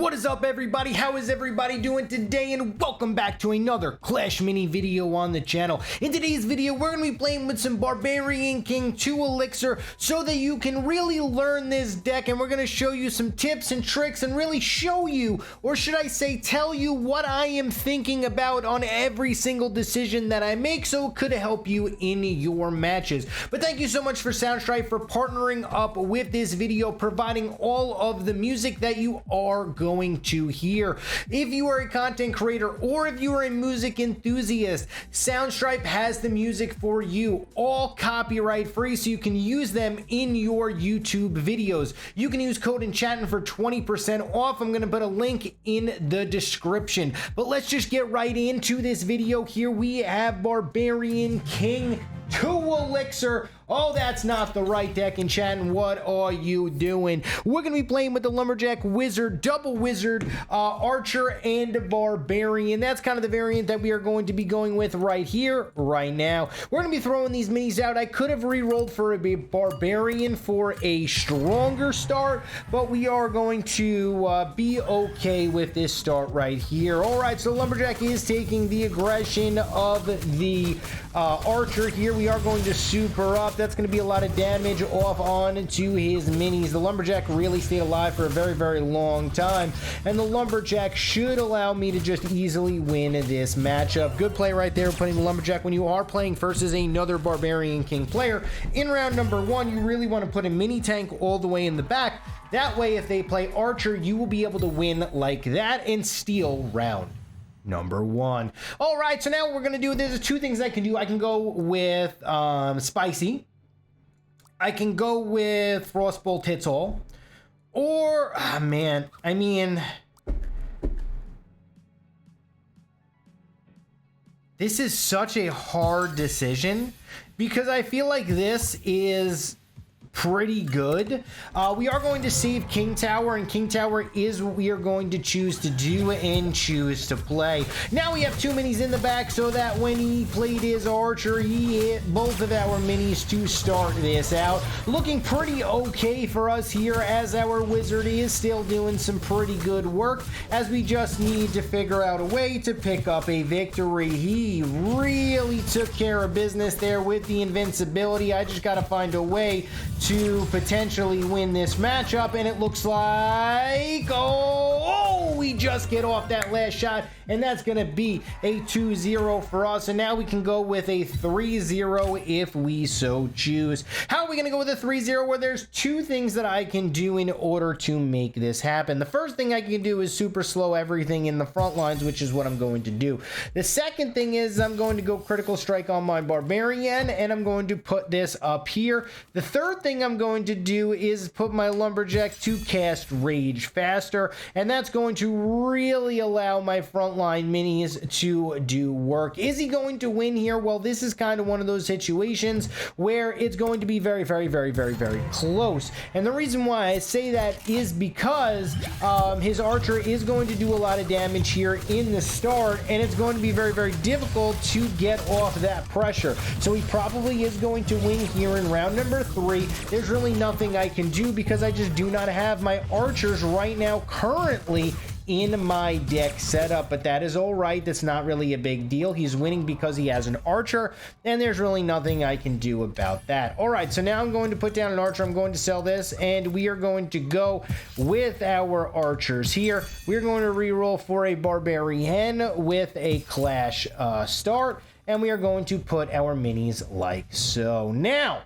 What is up, everybody? How is everybody doing today? And welcome back to another Clash Mini video on the channel. In today's video, we're going to be playing with some Barbarian King 2 Elixir so that you can really learn this deck, and we're going to show you some tips and tricks and really show you, or should I say tell you, what I am thinking about on every single decision that I make so it could help you in your matches. But thank you so much for Soundstripe for partnering up with this video, providing all of the music that you are going to hear. If you are a content creator or if you are a music enthusiast, Soundstripe has the music for you, all copyright free, so you can use them in your YouTube videos. You can use code Enchatin for 20% off. I'm going to put a link in the description. But let's just get right into this video. Here we have Barbarian King 2 Elixir. Oh, that's not the right deck, Enchatin. What are you doing? We're going to be playing with the Lumberjack, Wizard, Double Wizard, Archer, and Barbarian. That's kind of the variant that we are going to be going with right here, right now. We're going to be throwing these minis out. I could have re-rolled for a Barbarian for a stronger start, but we are going to be okay with this start right here. All right, so Lumberjack is taking the aggression of the Archer here. We are going to super up. That's going to be a lot of damage off onto his minis. The Lumberjack really stayed alive for a very, very long time, and the Lumberjack should allow me to just easily win this matchup. Good play right there, putting the Lumberjack when you are playing versus another Barbarian King player. In round number one, you really want to put a mini tank all the way in the back. That way, if they play Archer, you will be able to win like that and steal round number one. All right, so now what we're gonna do, there's two things I can do. I can go with Spicy. I can go with Frostbolt Hits All, or man, I mean, this is such a hard decision because I feel like this is pretty good. We are going to save King Tower, and King Tower is what we are going to choose to do and choose to play. Now we have two minis in the back so that when he played his Archer, he hit both of our minis to start this out. Looking pretty okay for us here, as our Wizard is still doing some pretty good work, as we just need to figure out a way to pick up a victory. He really took care of business there with the invincibility. I just got to find a way to potentially win this matchup, and it looks like, oh, we just get off that last shot, and that's gonna be a 2-0 for us, and now we can go with a 3-0 if we so choose. How are we gonna go with a 3-0? Well, there's two things that I can do in order to make this happen. The first thing I can do is super slow everything in the front lines, which is what I'm going to do. The second thing is I'm going to go critical strike on my Barbarian, and I'm going to put this up here. The third thing I'm going to do is put my Lumberjack to cast Rage faster, and that's going to really allow my frontline minis to do work. Is he going to win here? Well, this is kind of one of those situations where it's going to be very, very, very, very, very close. And the reason why I say that is because his Archer is going to do a lot of damage here in the start, and it's going to be very, very difficult to get off that pressure. So he probably is going to win here in round number 3. There's really nothing I can do because I just do not have my Archers right now currently in my deck setup, but that is all right. That's not really a big deal. He's winning because he has an Archer, and there's really nothing I can do about that. All right, so now I'm going to put down an Archer. I'm going to sell this, and we are going to go with our Archers here. We're going to reroll for a Barbarian with a Clash start, and we are going to put our minis like so. Now,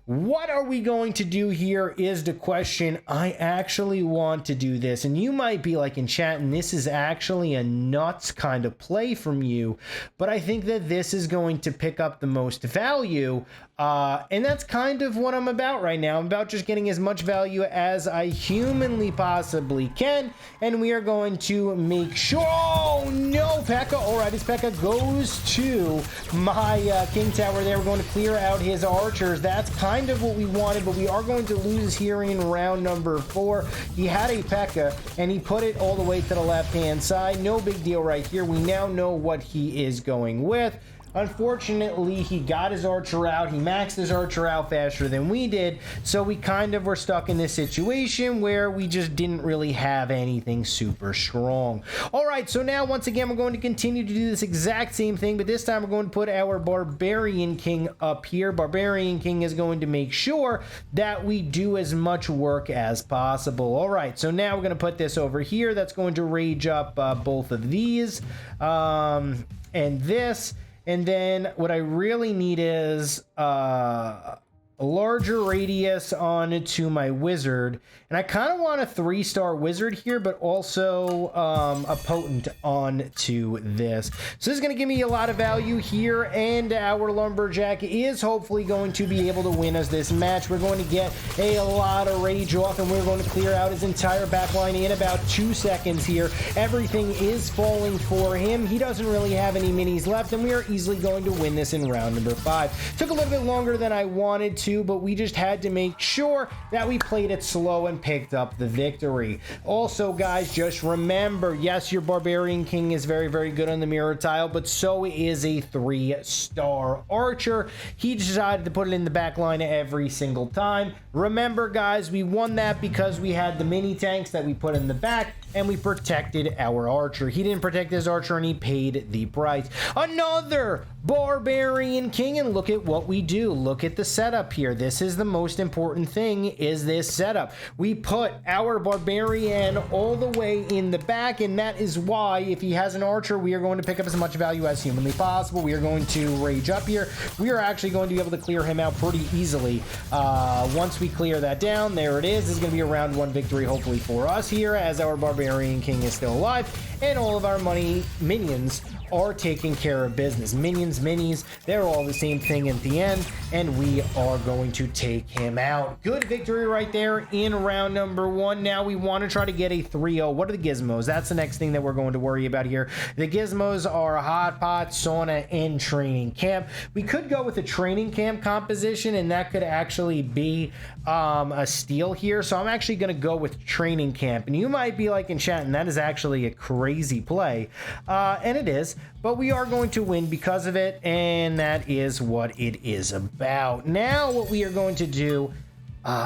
what are we going to do here is the question. I actually want to do this, and you might be like, Enchatin, this is actually a nuts kind of play from you, but I think that this is going to pick up the most value, and that's kind of what I'm about right now. I'm about just getting as much value as I humanly possibly can, and we are going to make sure, oh no, P.E.K.K.A. All right, his P.E.K.K.A. goes to my King Tower there. We're going to clear out his Archers. That's kind of what we wanted, but we are going to lose here in round number 4. He had a P.E.K.K.A. and he put it all the way to the left hand side. No big deal right here. We now know what he is going with. Unfortunately, he got his archer out. He maxed his archer out faster than we did, so we kind of were stuck in this situation where we just didn't really have anything super strong. All right, so now once again, we're going to continue to do this exact same thing, but this time we're going to put our Barbarian King up here. Barbarian King is going to make sure that we do as much work as possible. All right, so now we're going to put this over here. That's going to rage up both of these and this. And then what I really need is a larger radius onto my wizard. And I kind of want a 3-star wizard here, but also a potent onto this. So this is going to give me a lot of value here, and our lumberjack is hopefully going to be able to win us this match. We're going to get a lot of rage off, and we're going to clear out his entire backline in about 2 seconds here. Everything is falling for him. He doesn't really have any minis left, and we are easily going to win this in round number 5. Took a little bit longer than I wanted to, but we just had to make sure that we played it slow and picked up the victory. Also, guys, just remember, yes, your Barbarian King is very, very good on the mirror tile, but so is a 3-star archer. He decided to put it in the back line every single time. Remember, guys, we won that because we had the mini tanks that we put in the back, and we protected our archer. He didn't protect his archer, and he paid the price. Another Barbarian King, and look at what we do. Look at the setup here. This is the most important thing, is this setup. We put our Barbarian all the way in the back, and that is why if he has an archer, we are going to pick up as much value as humanly possible. We are going to rage up here. We are actually going to be able to clear him out pretty easily. Once we clear that down, there it is. This is going to be a round 1 victory, hopefully, for us here, as our Barbarian King is still alive, and all of our minions are taking care of business. Minions, minis, they're all the same thing at the end, and we are going to take him out. Good victory right there in round number 1. Now we want to try to get a 3-0. What are the gizmos? That's the next thing that we're going to worry about here. The gizmos are hot pot, sauna, and training camp. We could go with a training camp composition, and that could actually be a steal here. So I'm actually going to go with training camp. And you might be like, Enchatin, that is actually a crazy play. And it is. But we are going to win because of it, and that is what it is about. Now what we are going to do,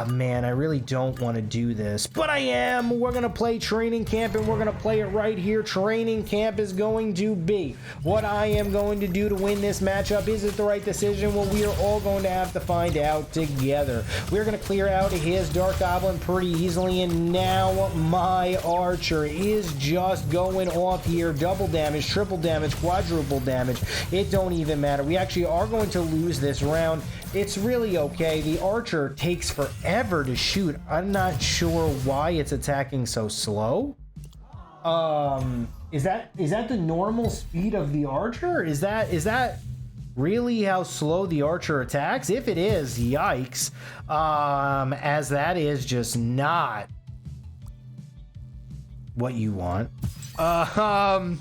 man, I really don't want to do this, but I am. We're going to play training camp, and we're going to play it right here. Training camp is going to be what I am going to do to win this matchup. Is it the right decision? Well, we are all going to have to find out together. We're going to clear out his Dark Goblin pretty easily, and now my archer is just going off here. Double damage, triple damage, quadruple damage. It don't even matter. We actually are going to lose this round. It's really okay. The archer takes forever to shoot. I'm not sure why it's attacking so slow. Is that the normal speed of the archer? Is that really how slow the archer attacks? If it is, yikes. As that is just not what you want. But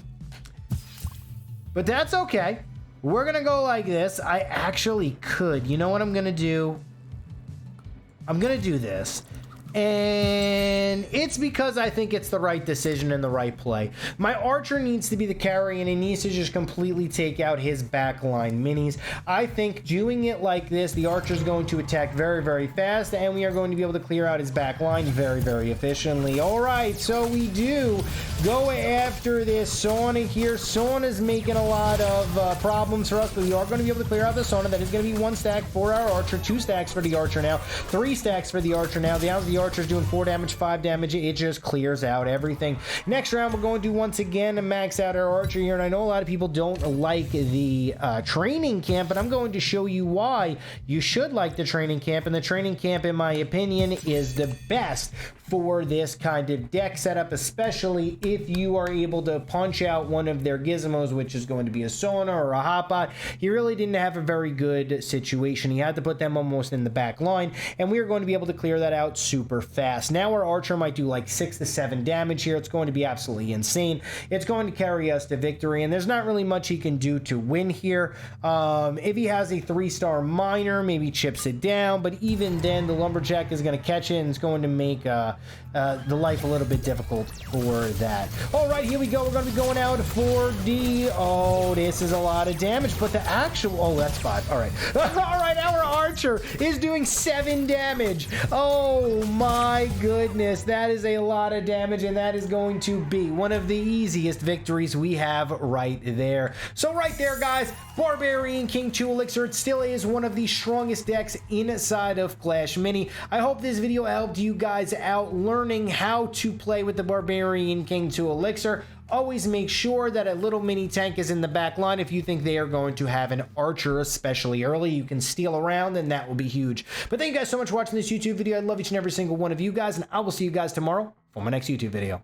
that's okay. We're gonna go like this. I actually could. You know what I'm gonna do? I'm gonna do this. And it's because I think it's the right decision and the right play. My archer needs to be the carry, and he needs to just completely take out his backline minis. I think doing it like this, the archer is going to attack very, very fast, and we are going to be able to clear out his backline very, very efficiently. All right, so we do go after this sauna here. Sauna is making a lot of problems for us, but we are going to be able to clear out the sauna. That is going to be 1 stack for our archer, 2 stacks for the archer now, 3 stacks for the archer now. The archer's doing 4 damage, 5 damage. It just clears out everything. Next round, we're going to once again max out our archer here, and I know a lot of people don't like the training camp, but I'm going to show you why you should like the training camp, and the training camp, in my opinion, is the best for this kind of deck setup, especially if you are able to punch out one of their gizmos, which is going to be a sauna or a hotbot. He really didn't have a very good situation. He had to put them almost in the back line, and we are going to be able to clear that out super fast. Now our archer might do like 6 to 7 damage here. It's going to be absolutely insane. It's going to carry us to victory, and there's not really much he can do to win here. If he has a 3-star miner, maybe chips it down, but even then the lumberjack is going to catch it, and it's going to make the life a little bit difficult for that. All right, here we go. We're going to be going out for the... Oh, this is a lot of damage, but the actual... Oh, that's 5. All right. All right, our archer is doing 7 damage. Oh, my goodness. That is a lot of damage, and that is going to be one of the easiest victories we have right there. So right there, guys, Barbarian King 2 Elixir, it still is one of the strongest decks inside of Clash Mini. I hope this video helped you guys out learning how to play with the Barbarian King 2 Elixir. Always make sure that a little mini tank is in the back line. If you think they are going to have an archer, especially early, you can steal around, and that will be huge. But thank you guys so much for watching this YouTube video. I love each and every single one of you guys, and I will see you guys tomorrow for my next YouTube video.